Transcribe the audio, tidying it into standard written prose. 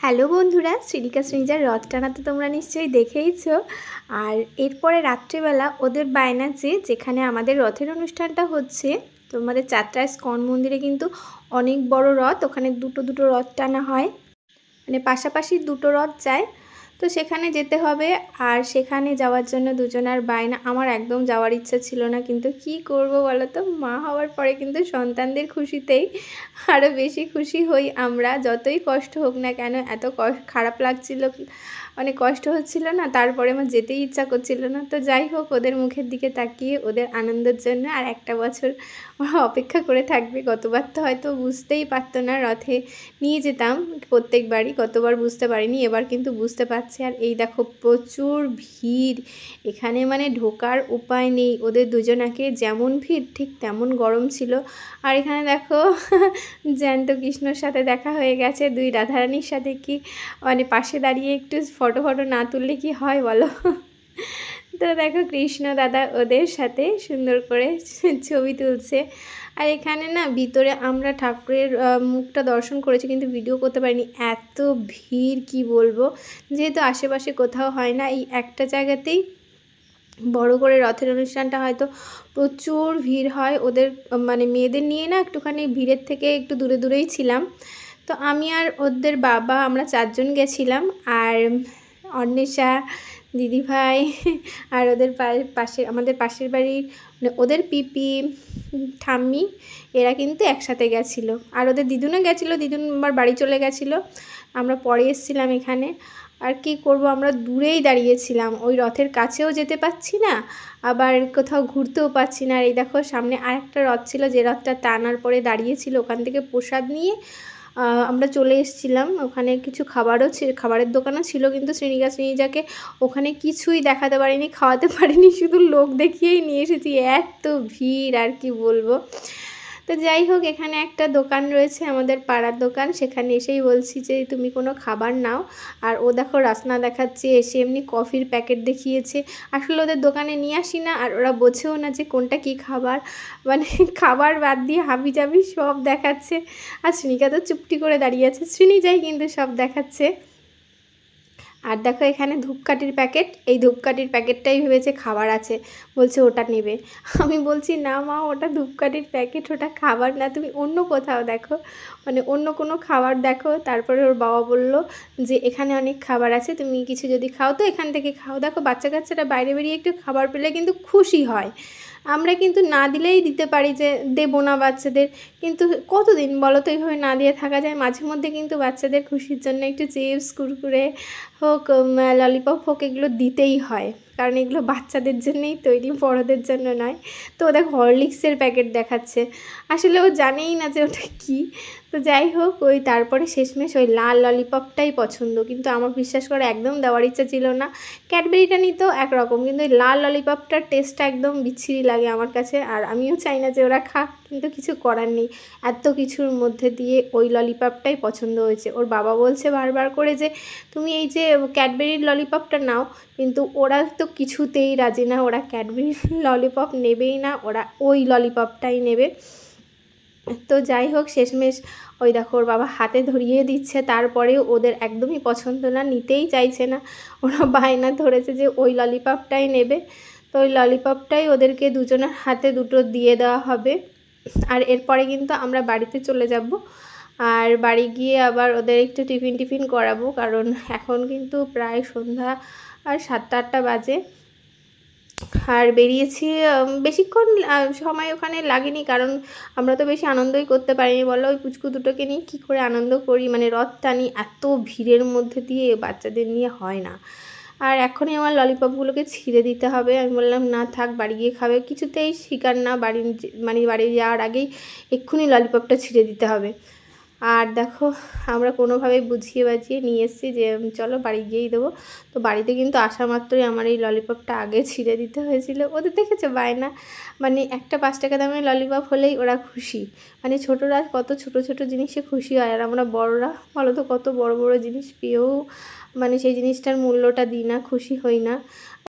Hello বন্ধুরা, শ্রীনিকা শ্রীজার রথ টানা তো তোমরা নিশ্চয়ই দেখেইছো। আর এরপরে রাত্রিবেলা ওদের বায়না যেখানে আমাদের রথের অনুষ্ঠানটা হচ্ছে, তোমাদের চাতরা ইস্কন মন্দিরে কিন্তু অনেক বড় রথ, ওখানে দুটো রথ টানা হয়, মানে পাশাপাশি দুটো রথ যায়। তো সেখানে যেতে হবে। আর সেখানে যাওয়ার জন্য দুজনার বায়না। আমার একদম যাওয়ার ইচ্ছা ছিল না, কিন্তু কি করব বলো তো, মা হওয়ার পরে কিন্তু সন্তানদের খুশিতেই আরও বেশি খুশি হই আমরা। যতই কষ্ট হোক না কেন, এত খারাপ লাগছিল, মানে কষ্ট হচ্ছিল না, তারপরে আমার যেতেই ইচ্ছা করছিল না। তো যাই হোক, ওদের মুখের দিকে তাকিয়ে ওদের আনন্দের জন্য আর একটা বছর ওরা অপেক্ষা করে থাকবে। গতবার তো হয়তো বুঝতেই পারতো না, রথে নিয়ে যেতাম প্রত্যেকবারই, গতবার বুঝতে পারিনি, এবার কিন্তু বুঝতে পারছি। আর এই দেখো প্রচুর ভিড় এখানে, মানে ঢোকার উপায় নেই। ওদের দুজনাকে যেমন ভিড় ঠিক তেমন গরম ছিল। আর এখানে দেখো জ্যান্ত কৃষ্ণর সাথে দেখা হয়ে গেছে, দুই রাধারানীর সাথে। কি মানে পাশে দাঁড়িয়ে একটু ফটো না তুললে কি হয় বলো। তো দেখো কৃষ্ণ দাদা ওদের সাথে সুন্দর করে ছবি তুলছে। আর এখানে না ভিতরে আমরা ঠাকুরের মুখটা দর্শন করেছি, কিন্তু ভিডিও করতে পারিনি, এত ভিড় কি বলবো। যেহেতু আশেপাশে কোথাও হয় না, এই একটা জায়গাতেই বড় করে রথের অনুষ্ঠানটা হয়তো প্রচুর ভিড় হয়। ওদের মানে মেয়েদের নিয়ে না একটুখানি ভিড়ের থেকে একটু দূরেই ছিলাম। তো আমি আর ওদের বাবা, আমরা চারজন গেছিলাম। আর অন্বেষা, দিদিভাই, আর ওদের পাশে আমাদের পাশের বাড়ির মানে ওদের পিপি ঠাম্মি, এরা কিন্তু একসাথে গেছিলো। আর ওদের দিদুনও গেছিলো, দিদুন আবার বাড়ি চলে গেছিলো, আমরা পরে এসেছিলাম এখানে। আর কি করব, আমরা দূরেই দাঁড়িয়েছিলাম, ওই রথের কাছেও যেতে পারছি না, আবার কোথাও ঘুরতেও পারছি না। আর এই দেখো সামনে আরেকটা রথ ছিল, যে রথটা টানার পরে দাঁড়িয়েছিল, ওখান থেকে প্রসাদ নিয়ে আমরা চলে এসেছিলাম। ওখানে কিছু খাবারও ছিল, খাবারের দোকানও ছিল, কিন্তু শ্রীনিজাকে ওখানে কিছুই দেখাতে পারিনি, খাওয়াতে পারিনি, শুধু লোক দেখিয়েই নিয়ে এসেছি, এত ভিড় আর কি বলবো। তো যাই হোক, এখানে একটা দোকান রয়েছে আমাদের পাড়ার দোকান, সেখানে এসেই বলছি যে তুমি কোনো খাবার নাও। আর ও দেখো রাসনা দেখাচ্ছে, এসে এমনি কফির প্যাকেট দেখিয়েছে। আসলে ওদের দোকানে নিয়ে আসি না, আর ওরা বোঝেও না যে কোনটা কি খাবার, মানে খাবার বাদ দিয়ে হাবি জাবি সব দেখাচ্ছে। আর শ্রীনিকা তো চুপটি করে দাঁড়িয়ে আছে, শ্রীনিজাই কিন্তু সব দেখাচ্ছে। আর দেখো এখানে ধূপকাঠির প্যাকেট, এই ধূপকাঠির প্যাকেটটাই ভেবেছে খাবার আছে, বলছে ওটা নেবে। আমি বলছি না মা, ওটা ধূপকাঠির প্যাকেট, ওটা খাবার না, তুমি অন্য কোথাও দেখো, মানে অন্য কোনো খাবার দেখো। তারপরে ওর বাবা বলল যে এখানে অনেক খাবার আছে, তুমি কিছু যদি খাও তো এখান থেকে খাও। দেখো বাচ্চা কাচ্চারা বাইরে বেরিয়ে একটু খাবার পেলে কিন্তু খুশি হয়। আমরা কিন্তু না দিলেই দিতে পারি যে দেবো না বাচ্চাদের, কিন্তু কতদিন বলো তো এইভাবে না দিয়ে থাকা যায়। মাঝে মধ্যে কিন্তু বাচ্চাদের খুশির জন্য একটু চিপস, কুরকুরে হোক, ললিপপ হোক, এগুলো দিতেই হয়, কারণ এগুলো বাচ্চাদের জন্যই তৈরি, বড়দের জন্য নয়। তো ও দেখো হরলিক্সের প্যাকেট দেখাচ্ছে, আসলে ও জানেই না যে ওটা কী। তো যাই হোক, ওই তারপরে শেষমেশ ওই লাল ললিপপটাই পছন্দ, কিন্তু আমার বিশ্বাস করে একদম দেওয়ার ইচ্ছা ছিল না। ক্যাডবেরিটা নিতেও একরকম, কিন্তু ওই লাল ললিপপটার টেস্টটা একদম বিচ্ছিরি লাগে আমার কাছে। আর আমিও চাই না যে ওরা খাক, কিন্তু কিছু করার নেই, এত কিছুর মধ্যে দিয়ে ওই ললিপপটাই পছন্দ হয়েছে। ওর বাবা বলছে বারবার করে যে তুমি এই যে ক্যাডবেরির ললিপপটা নাও, কিন্তু ওরা তো কিছুতেই রাজি না, ওরা ক্যাডবেরির ললিপপ নেবেই না, ওরা ওই ললিপপটাই নেবে। তো যাই হোক, শেষমেশ ওই দেখো ওর বাবা হাতে ধরিয়ে দিচ্ছে, তারপরেও ওদের একদমই পছন্দ না, নিতেই চাইছে না, ওরা বায়না ধরেছে যে ওই ললিপপটাই নেবে। তো ওই ললিপপটাই ওদেরকে দুজনের হাতে দুটো দিয়ে দেওয়া হবে। আর এরপরে কিন্তু আমরা বাড়িতে চলে যাব। আর বাড়ি গিয়ে আবার ওদের একটু টিফিন করাবো, কারণ এখন কিন্তু প্রায় সন্ধ্যা আর 7-8টা বাজে। আর বেরিয়েছি, বেশিক্ষণ সময় ওখানে লাগেনি, কারণ আমরা তো বেশি আনন্দই করতে পারিনি বলো। ওই পুচকু দুটোকে নিয়ে কী করে আনন্দ করি, মানে রথ টানি, এত ভিড়ের মধ্যে দিয়ে বাচ্চাদের নিয়ে হয় না। আর এখনই আমার ললিপপগুলোকে ছিঁড়ে দিতে হবে। আমি বললাম না থাক, বাড়ি গিয়ে খাবে, কিছুতেই শিকার না, বাড়ি যাওয়ার আগেই এক্ষুনি ললিপপটা ছিঁড়ে দিতে হবে। আর দেখো আমরা কোনোভাবেই বুঝিয়ে বাজিয়ে নিয়ে এসেছি যে চলো বাড়ি গিয়েই দেবো। তো বাড়িতে কিন্তু আসা মাত্রই আমার এই ললিপপটা আগে ছিঁড়ে দিতে হয়েছিল। ওদের দেখেছো বায়না, মানে একটা 5 টাকা দামের ললিপপ হলেই ওরা খুশি, মানে ছোটরা কত ছোট ছোট জিনিসে খুশি হয়, আর আমরা বড়রা বলো তো কত বড় বড় জিনিস পেয়েও মানে সেই জিনিসটার মূল্যটা দিই না, খুশি হই না।